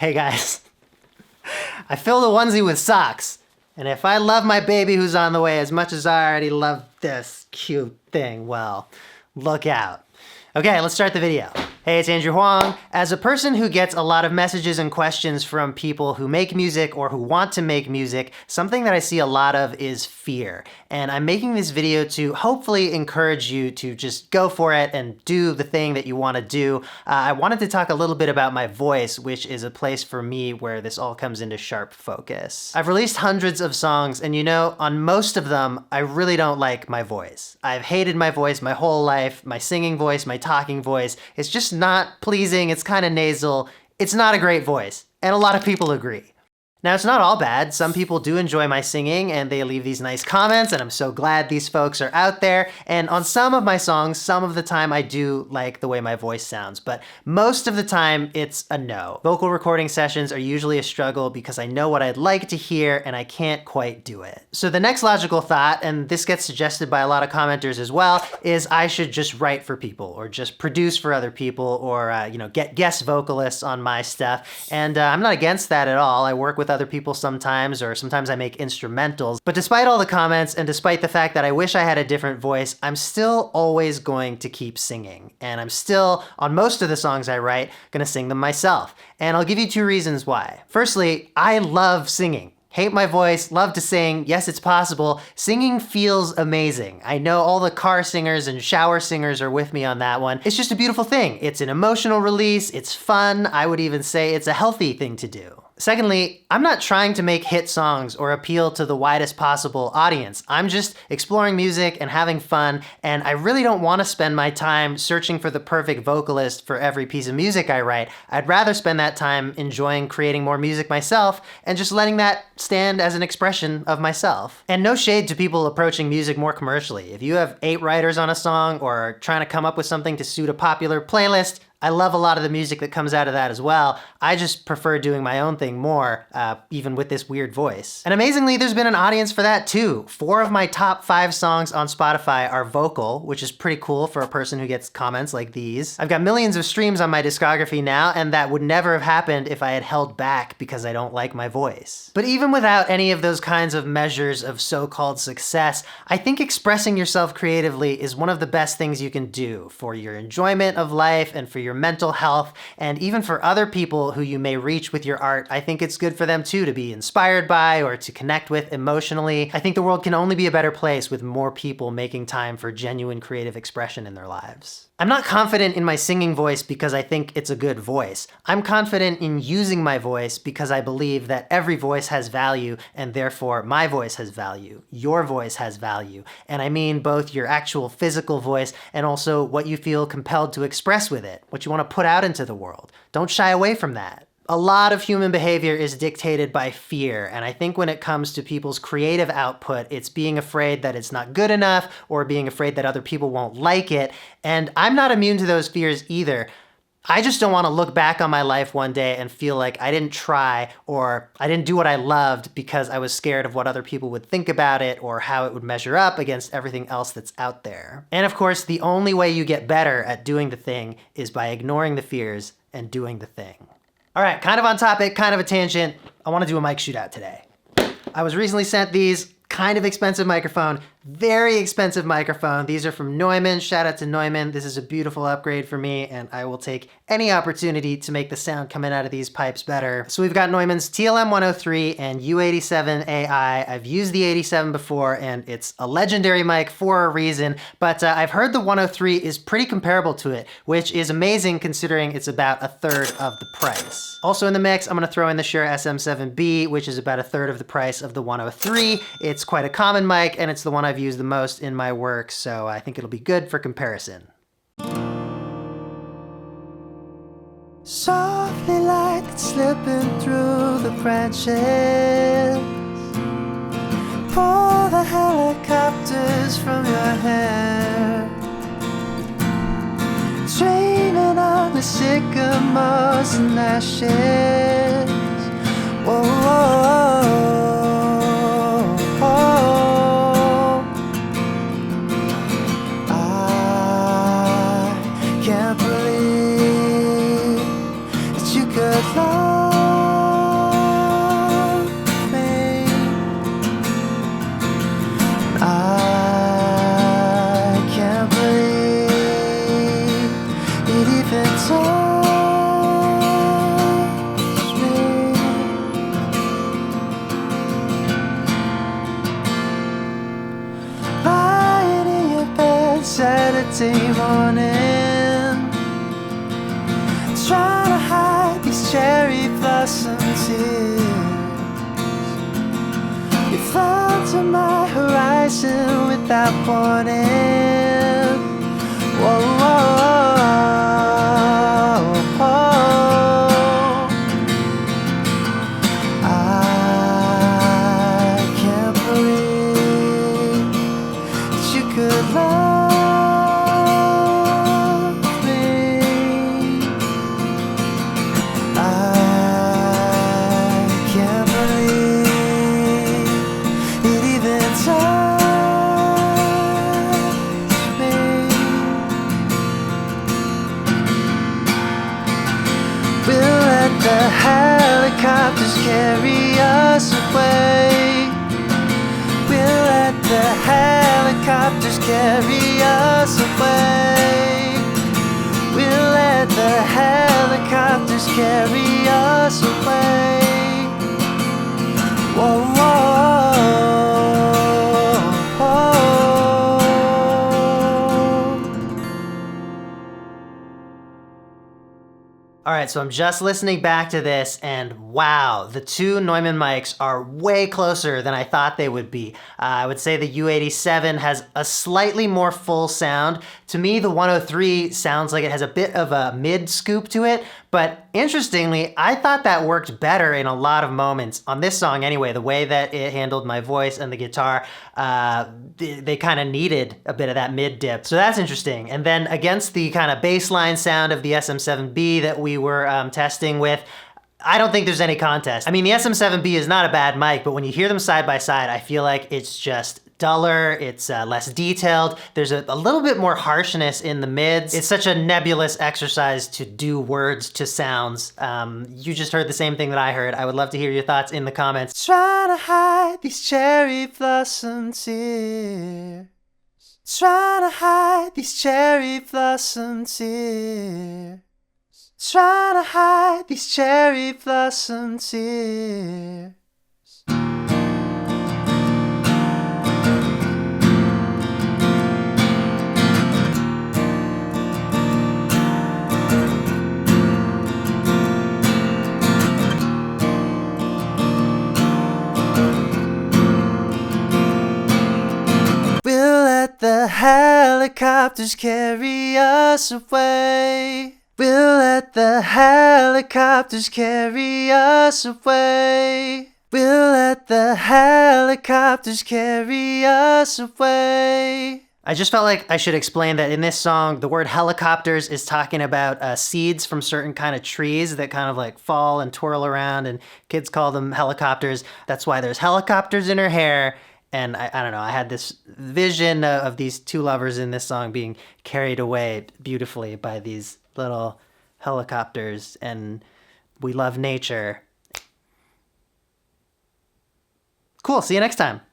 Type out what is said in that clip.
Hey guys, I filled a onesie with socks, and if I love my baby who's on the way as much as I already love this cute thing, well, look out. Okay, let's start the video. Hey, it's Andrew Huang. As a person who gets a lot of messages and questions from people who make music or who want to make music, something that I see a lot of is fear. And I'm making this video to hopefully encourage you to just go for it and do the thing that you want to do. I wanted to talk a little bit about my voice, which is a place for me where this all comes into sharp focus. I've released hundreds of songs, and you know, on most of them, I really don't like my voice. I've hated my voice my whole life, my singing voice, my talking voice. It's just not pleasing, it's kind of nasal, it's not a great voice, and a lot of people agree. Now, it's not all bad. Some people do enjoy my singing and they leave these nice comments, and I'm so glad these folks are out there. And on some of my songs, some of the time I do like the way my voice sounds, but most of the time it's a no. Vocal recording sessions are usually a struggle because I know what I'd like to hear and I can't quite do it. So the next logical thought, and this gets suggested by a lot of commenters as well, is I should just write for people or just produce for other people or get guest vocalists on my stuff. And I'm not against that at all. I work with other people sometimes, or sometimes I make instrumentals. But despite all the comments and despite the fact that I wish I had a different voice, I'm still always going to keep singing. And I'm still, on most of the songs I write, gonna sing them myself. And I'll give you two reasons why. Firstly, I love singing. Hate my voice, love to sing, yes, it's possible. Singing feels amazing. I know all the car singers and shower singers are with me on that one. It's just a beautiful thing. It's an emotional release, it's fun, I would even say it's a healthy thing to do. Secondly, I'm not trying to make hit songs or appeal to the widest possible audience. I'm just exploring music and having fun, and I really don't want to spend my time searching for the perfect vocalist for every piece of music I write. I'd rather spend that time enjoying creating more music myself and just letting that stand as an expression of myself. And no shade to people approaching music more commercially. If you have 8 writers on a song or are trying to come up with something to suit a popular playlist, I love a lot of the music that comes out of that as well. I just prefer doing my own thing more, even with this weird voice. And amazingly, there's been an audience for that too. 4 of my top 5 songs on Spotify are vocal, which is pretty cool for a person who gets comments like these. I've got millions of streams on my discography now, and that would never have happened if I had held back because I don't like my voice. But even without any of those kinds of measures of so-called success, I think expressing yourself creatively is one of the best things you can do for your enjoyment of life and for your mental health, and even for other people who you may reach with your art. I think it's good for them too to be inspired by or to connect with emotionally. I think the world can only be a better place with more people making time for genuine creative expression in their lives. I'm not confident in my singing voice because I think it's a good voice. I'm confident in using my voice because I believe that every voice has value, and therefore my voice has value, your voice has value. And I mean both your actual physical voice and also what you feel compelled to express with it, what you want to put out into the world. Don't shy away from that. A lot of human behavior is dictated by fear, and I think when it comes to people's creative output, it's being afraid that it's not good enough or being afraid that other people won't like it, and I'm not immune to those fears either. I just don't want to look back on my life one day and feel like I didn't try or I didn't do what I loved because I was scared of what other people would think about it or how it would measure up against everything else that's out there. And of course, the only way you get better at doing the thing is by ignoring the fears and doing the thing. All right, kind of on topic, kind of a tangent. I want to do a mic shootout today. I was recently sent these kind of expensive microphone, very expensive microphone. These are from Neumann. Shout out to Neumann. This is a beautiful upgrade for me, and I will take any opportunity to make the sound coming out of these pipes better. So we've got Neumann's TLM 103 and U87 AI. I've used the 87 before, and it's a legendary mic for a reason, but I've heard the 103 is pretty comparable to it, which is amazing considering it's about 1/3 of the price. Also in the mix, I'm gonna throw in the Shure SM7B, which is about 1/3 of the price of the 103. It's quite a common mic, and it's the one I've used the most in my work, so I think it'll be good for comparison. Softly light that's slipping through the branches. Pull the helicopters from your hair. Dreaming on the sycamores and ashes. Whoa, whoa, whoa. I can't believe that you could love even touch me. Lying in your bed Saturday morning, trying to hide these cherry blossom tears. You fell to my horizon without warning. Whoa, whoa, whoa. I can't believe that you could love me. I can't believe it even touched me. We'll let the helicopters carry us away. We'll let the helicopters carry us away. We'll let the helicopters carry us away. Whoa, whoa, whoa. All right, so I'm just listening back to this, and wow, the two Neumann mics are way closer than I thought they would be. I would say the U87 has a slightly more full sound. To me, the 103 sounds like it has a bit of a mid scoop to it, but interestingly, I thought that worked better in a lot of moments. On this song anyway, the way that it handled my voice and the guitar, they kind of needed a bit of that mid dip. So that's interesting. And then against the kind of bassline sound of the SM7B that we were testing with, I don't think there's any contest. I mean, the SM7B is not a bad mic, but when you hear them side by side, I feel like it's just duller, it's less detailed, there's a little bit more harshness in the mids. It's such a nebulous exercise to do words to sounds. You just heard the same thing that I heard. I would love to hear your thoughts in the comments. Trying to hide these cherry blossom tears. Trying to hide these cherry blossom tears. Trying to hide these cherry blossom tears. We'll let the helicopters carry us away. We'll let the helicopters carry us away. We'll let the helicopters carry us away. I just felt like I should explain that in this song, the word helicopters is talking about seeds from certain kind of trees that kind of like fall and twirl around, and kids call them helicopters. That's why there's helicopters in her hair. And I don't know, I had this vision of these two lovers in this song being carried away beautifully by these little helicopters, and we love nature. Cool, see you next time.